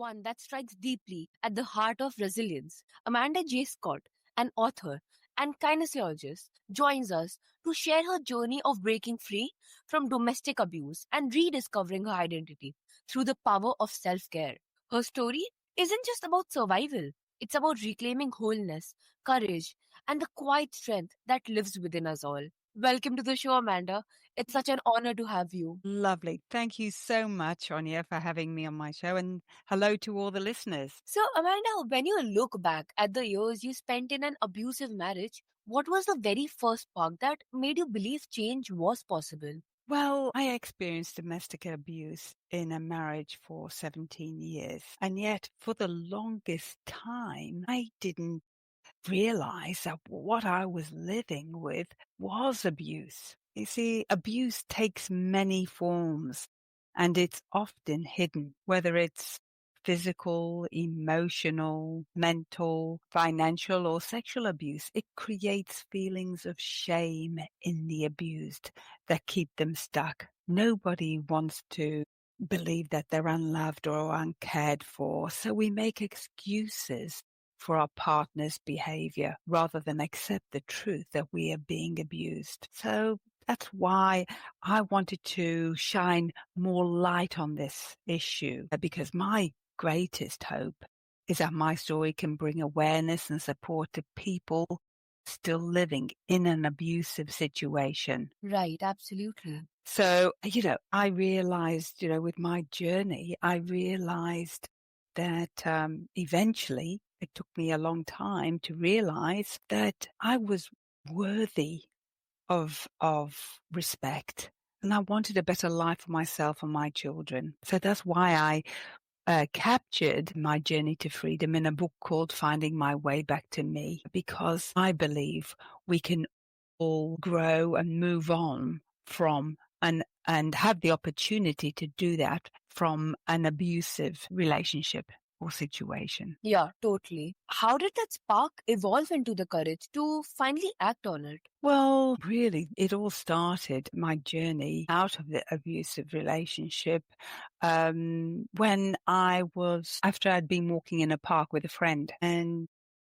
one that strikes deeply at the heart of resilience. Amanda J. Scott, an author and kinesiologist, joins us to share her journey of breaking free from domestic abuse and rediscovering her identity through the power of self care. Her story isn't just about survival, it's about reclaiming wholeness, courage, and the quiet strength that lives within us all. Welcome to the show, Amanda. It's such an honor to have you. Lovely. Thank you so much, Anya, for having me on my show. And hello to all the listeners. So, Amanda, when you look back at the years you spent in an abusive marriage, what was the very first spark that made you believe change was possible? Well, I experienced domestic abuse in a marriage for 17 years. And yet, for the longest time, I didn't realize that what I was living with was abuse. You see, abuse takes many forms and it's often hidden, whether it's physical, emotional, mental, financial, or sexual abuse. It creates feelings of shame in the abused that keep them stuck. Nobody wants to believe that they're unloved or uncared for, so we make excuses for our partner's behavior rather than accept the truth that we are being abused. So that's why I wanted to shine more light on this issue, because my greatest hope is that my story can bring awareness and support to people still living in an abusive situation. Right, absolutely. So, I realized, with my journey, I realized that eventually it took me a long time to realize that I was worthy of respect, and I wanted a better life for myself and my children. So that's why I captured my journey to freedom in a book called Finding My Way Back to Me, because I believe we can all grow and move on from and have the opportunity to do that from an abusive relationship or situation. Yeah, totally. How did that spark evolve into the courage to finally act on it? Well, really, it all started my journey out of the abusive relationship when after I'd been walking in a park with a friend, and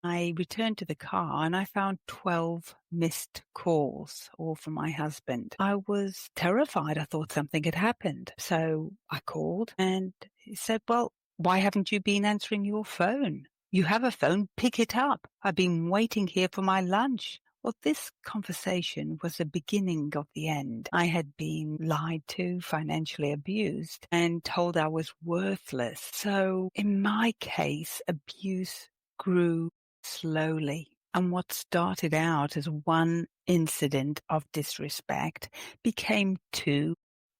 I returned to the car and I found 12 missed calls, all from my husband. I was terrified. I thought something had happened. So I called and he said, well, why haven't you been answering your phone? You have a phone, pick it up. I've been waiting here for my lunch. Well, this conversation was the beginning of the end. I had been lied to, financially abused, and told I was worthless. So in my case, abuse grew slowly. And what started out as one incident of disrespect became 2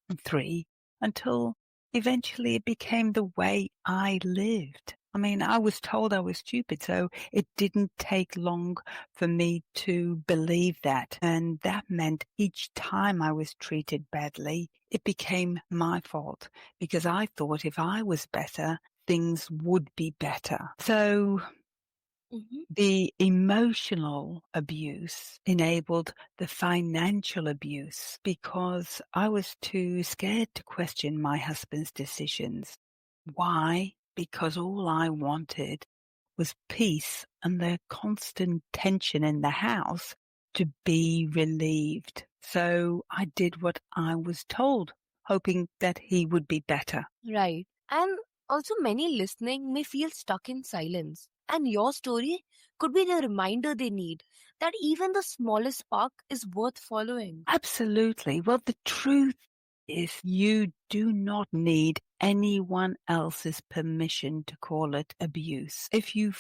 and 3 until eventually it became the way I lived. I mean, I was told I was stupid, so it didn't take long for me to believe that. And that meant each time I was treated badly, it became my fault, because I thought if I was better, things would be better. So the emotional abuse enabled the financial abuse, because I was too scared to question my husband's decisions. Why? Because all I wanted was peace and the constant tension in the house to be relieved. So I did what I was told, hoping that he would be better. Right. And also, many listening may feel stuck in silence. And your story could be the reminder they need that even the smallest spark is worth following. Absolutely. Well, the truth is you do not need anyone else's permission to call it abuse. If it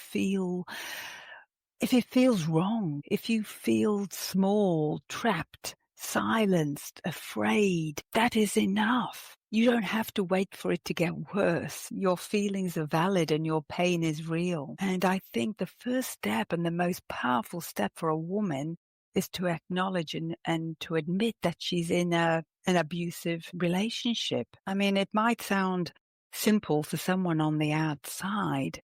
feels wrong, if you feel small, trapped, silenced, afraid, that is enough. You don't have to wait for it to get worse. Your feelings are valid and your pain is real. And I think the first step and the most powerful step for a woman is to acknowledge and to admit that she's in an abusive relationship. I mean, it might sound simple for someone on the outside,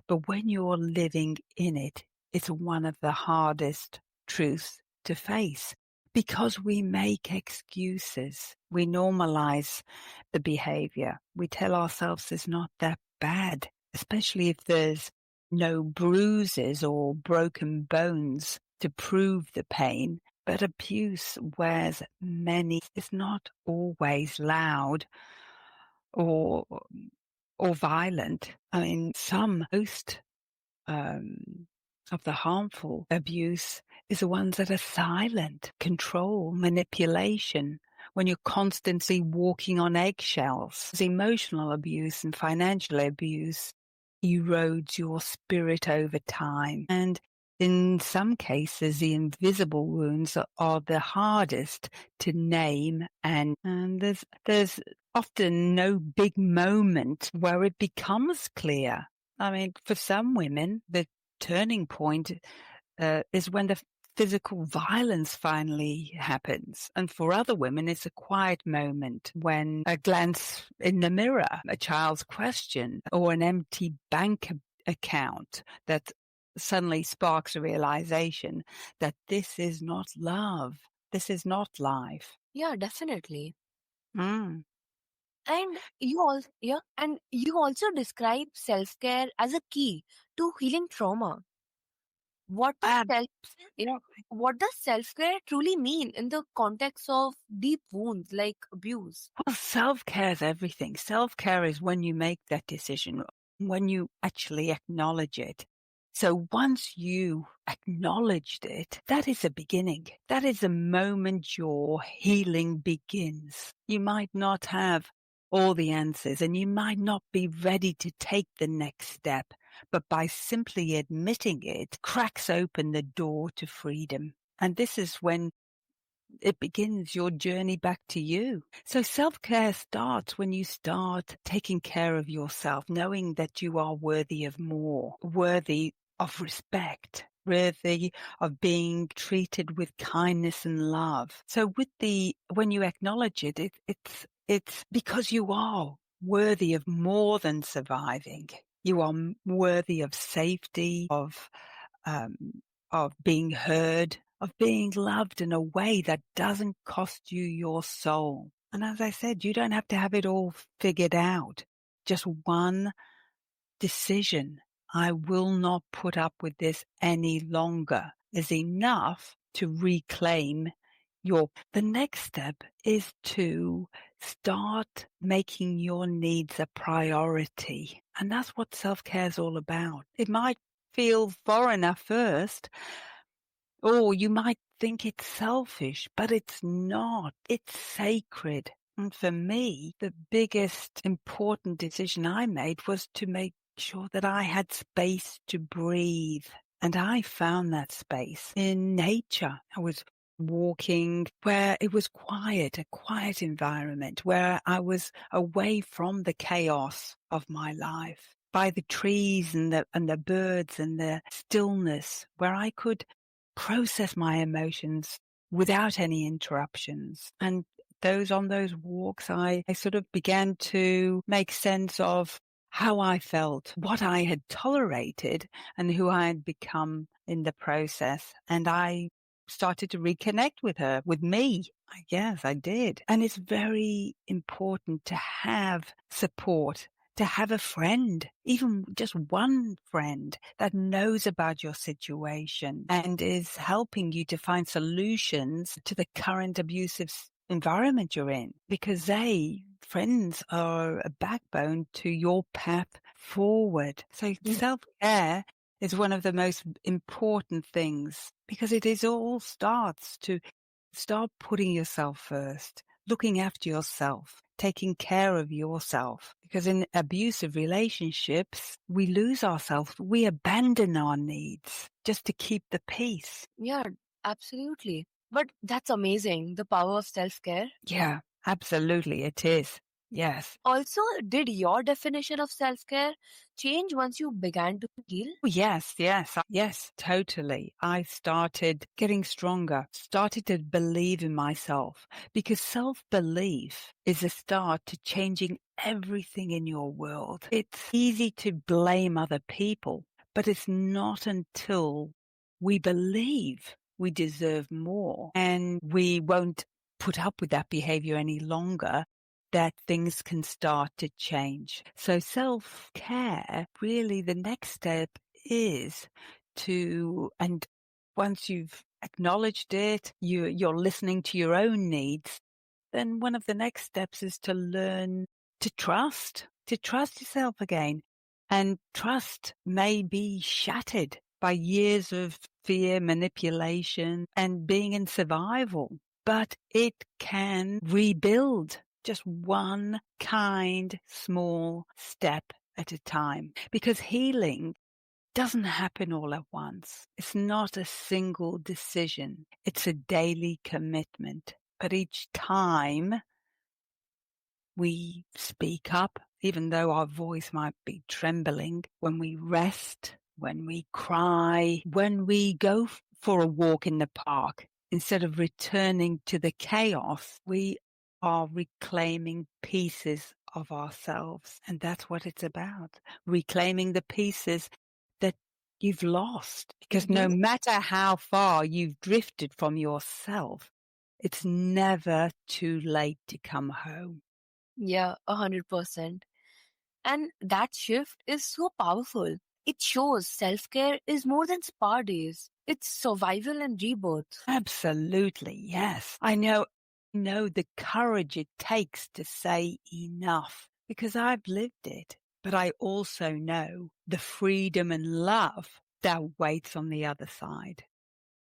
but when you're living in it, it's one of the hardest truths to face, because we make excuses. We normalize the behavior. We tell ourselves it's not that bad. especially if there's no bruises or broken bones to prove the pain. But abuse wears many, it's not always loud or or violent. I mean, most um, of the harmful abuse is the ones that are silent, control, manipulation, when you're constantly walking on eggshells. Emotional abuse and financial abuse erodes your spirit over time. And in some cases, the invisible wounds are the hardest to name, and there's often no big moment where it becomes clear. I mean, for some women, the turning point is when the physical violence finally happens. And for other women, it's a quiet moment when a glance in the mirror, a child's question, or an empty bank account that suddenly sparks a realization that this is not love. This is not life. Yeah, definitely. Mm. And you also describe self-care as a key to healing trauma. What does self yeah, what does self-care truly mean in the context of deep wounds like abuse? Well, self-care is everything. Self-care is when you make that decision, when you actually acknowledge it. So once you acknowledged it, that is a beginning. That is the moment your healing begins. You might not have all the answers and you might not be ready to take the next step, but by simply admitting it, cracks open the door to freedom. And this is when it begins your journey back to you. So self-care starts when you start taking care of yourself, knowing that you are worthy of more, worthy of respect, worthy of being treated with kindness and love. So when you acknowledge it, it's because you are worthy of more than surviving. You are worthy of safety, um, of being heard, of being loved in a way that doesn't cost you your soul. And as I said, you don't have to have it all figured out. Just one decision. I will not put up with this any longer is enough to reclaim the next step is to start making your needs a priority. And that's what self-care is all about. It might feel foreign at first, or you might think it's selfish, but it's not. It's sacred. And for me, the biggest important decision I made was to make sure that I had space to breathe. And I found that space in nature. I was walking where it was quiet, a quiet environment where I was away from the chaos of my life, by the trees and the birds and the stillness, where I could process my emotions without any interruptions. And on those walks, I sort of began to make sense of how I felt, what I had tolerated, and who I had become in the process. And I started to reconnect with me. I guess I did. And it's very important to have support, to have a friend, even just one friend that knows about your situation and is helping you to find solutions to the current abusive environment you're in, because friends are a backbone to your path forward. So self-care is one of the most important things, because all starts to start putting yourself first, looking after yourself, taking care of yourself. Because in abusive relationships, we lose ourselves. We abandon our needs just to keep the peace. Yeah, absolutely. But that's amazing, the power of self-care. Yeah, absolutely. It is. Yes. Also, did your definition of self-care change once you began to heal? Yes, totally. I started getting stronger, started to believe in myself, because self-belief is a start to changing everything in your world. It's easy to blame other people, but it's not until we believe we deserve more and we won't put up with that behavior any longer that things can start to change. So self-care, really the next step is and once you've acknowledged it, you're listening to your own needs, then one of the next steps is to learn to trust yourself again. And trust may be shattered by years of fear, manipulation, and being in survival, but it can rebuild just one kind, small step at a time, because healing doesn't happen all at once. It's not a single decision. It's a daily commitment. But each time we speak up, even though our voice might be trembling, when we rest, when we cry, when we go for a walk in the park, instead of returning to the chaos, we are reclaiming pieces of ourselves. And that's what it's about. Reclaiming the pieces that you've lost. Because no Mhm. matter how far you've drifted from yourself, it's never too late to come home. Yeah, 100%. And that shift is so powerful. It shows self care is more than spa days, it's survival and rebirth. Absolutely, yes. I know the courage it takes to say enough because I've lived it. But I also know the freedom and love that waits on the other side.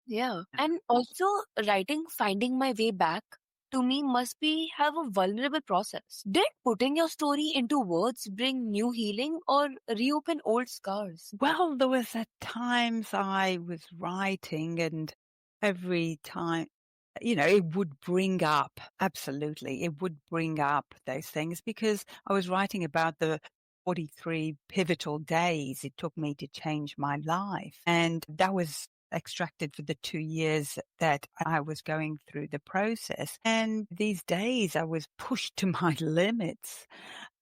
Yeah. And also, writing Finding My Way Back to me must be have a vulnerable process. Did putting your story into words bring new healing or reopen old scars? Well, there was at times I was writing and every time, it would bring up, absolutely, it would bring up those things because I was writing about the 43 pivotal days it took me to change my life. And that was extracted for the 2 years that I was going through the process. And these days I was pushed to my limits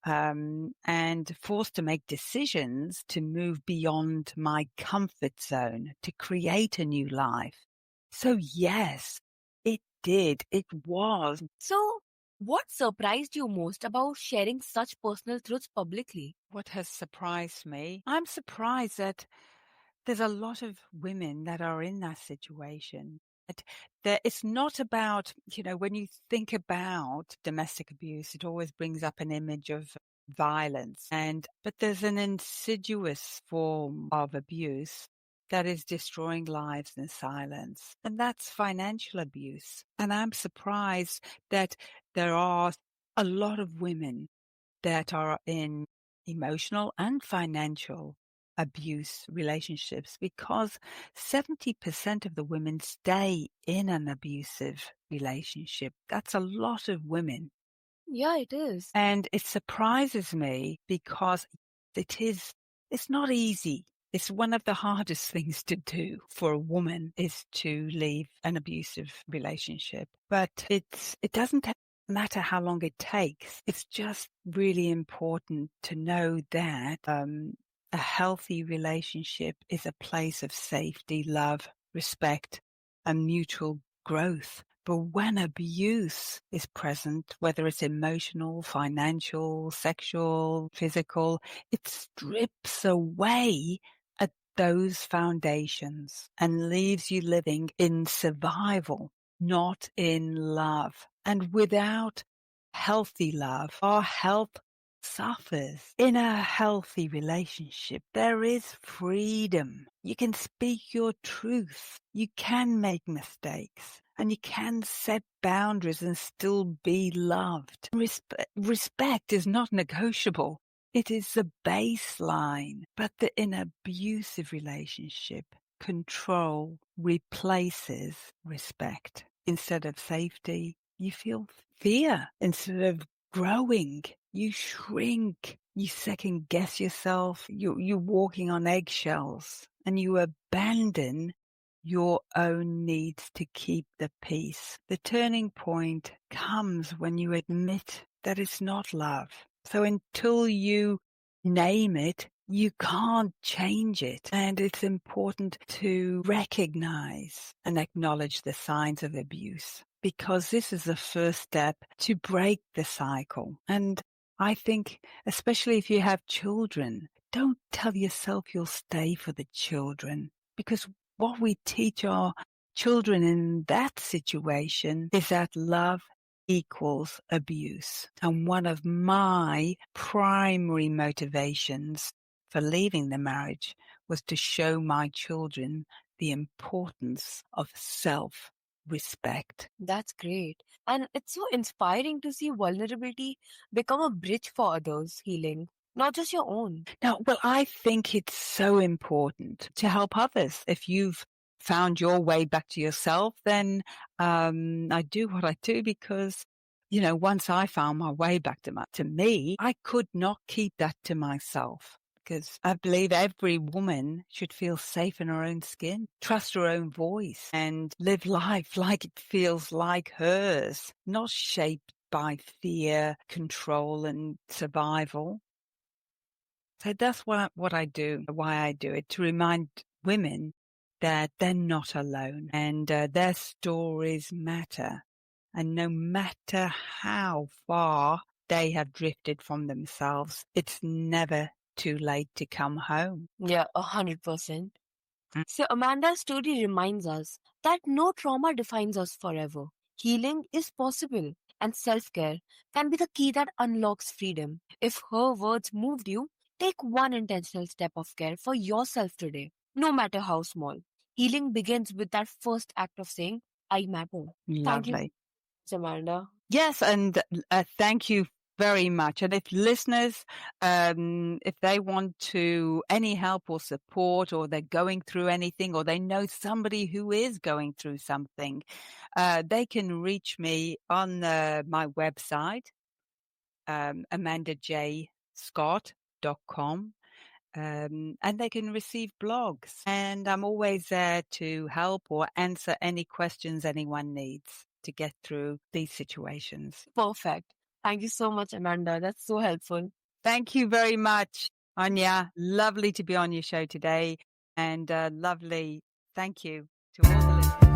and forced to make decisions to move beyond my comfort zone to create a new life. So yes, it did. It was. So, what surprised you most about sharing such personal truths publicly? What has surprised me? I'm surprised that there's a lot of women that are in that situation. It's not about, when you think about domestic abuse, it always brings up an image of violence. But there's an insidious form of abuse that is destroying lives in silence. And that's financial abuse. And I'm surprised that there are a lot of women that are in emotional and financial abuse relationships because 70% of the women stay in an abusive relationship. That's a lot of women. Yeah, it is. And it surprises me because it's not easy. It's one of the hardest things to do for a woman is to leave an abusive relationship. But it doesn't matter how long it takes. It's just really important to know that a healthy relationship is a place of safety, love, respect, and mutual growth. But when abuse is present, whether it's emotional, financial, sexual, physical, it strips away at those foundations and leaves you living in survival, not in love. And without healthy love, our health suffers. In a healthy relationship, there is freedom. You can speak your truth. You can make mistakes. And you can set boundaries and still be loved. Respect is not negotiable. It is the baseline. But in an abusive relationship, control replaces respect. Instead of safety, you feel fear. Instead of growing, you shrink. You second guess yourself. You're walking on eggshells and you abandon your own needs to keep the peace. The turning point comes when you admit that it's not love. So until you name it, you can't change it. And it's important to recognize and acknowledge the signs of abuse. because this is the first step to break the cycle. And I think, especially if you have children, don't tell yourself you'll stay for the children, because what we teach our children in that situation is that love equals abuse. And one of my primary motivations for leaving the marriage was to show my children the importance of self-respect. That's great. And it's so inspiring to see vulnerability become a bridge for others' healing, not just your own. Now, well, I think it's so important to help others. If you've found your way back to yourself, then I do what I do because, once I found my way back to me, I could not keep that to myself. Because I believe every woman should feel safe in her own skin, trust her own voice, and live life like it feels like hers, not shaped by fear, control, and survival. So that's what I do, why I do it, to remind women that they're not alone and their stories matter. And no matter how far they have drifted from themselves, it's never too late to come home. Yeah, 100%. Mm. So, Amanda's story reminds us that no trauma defines us forever. Healing is possible, and self care can be the key that unlocks freedom. If her words moved you, take one intentional step of care for yourself today, no matter how small. Healing begins with that first act of saying, I matter. Thank you, Lovely. Amanda. Yes, and thank you very much. And if listeners, if they want to any help or support, or they're going through anything, or they know somebody who is going through something, they can reach me on my website, amandajscott.com. And they can receive blogs. And I'm always there to help or answer any questions anyone needs to get through these situations. Perfect. Thank you so much, Amanda. That's so helpful. Thank you very much, Anya. Lovely to be on your show today. And lovely. Thank you to all the listeners.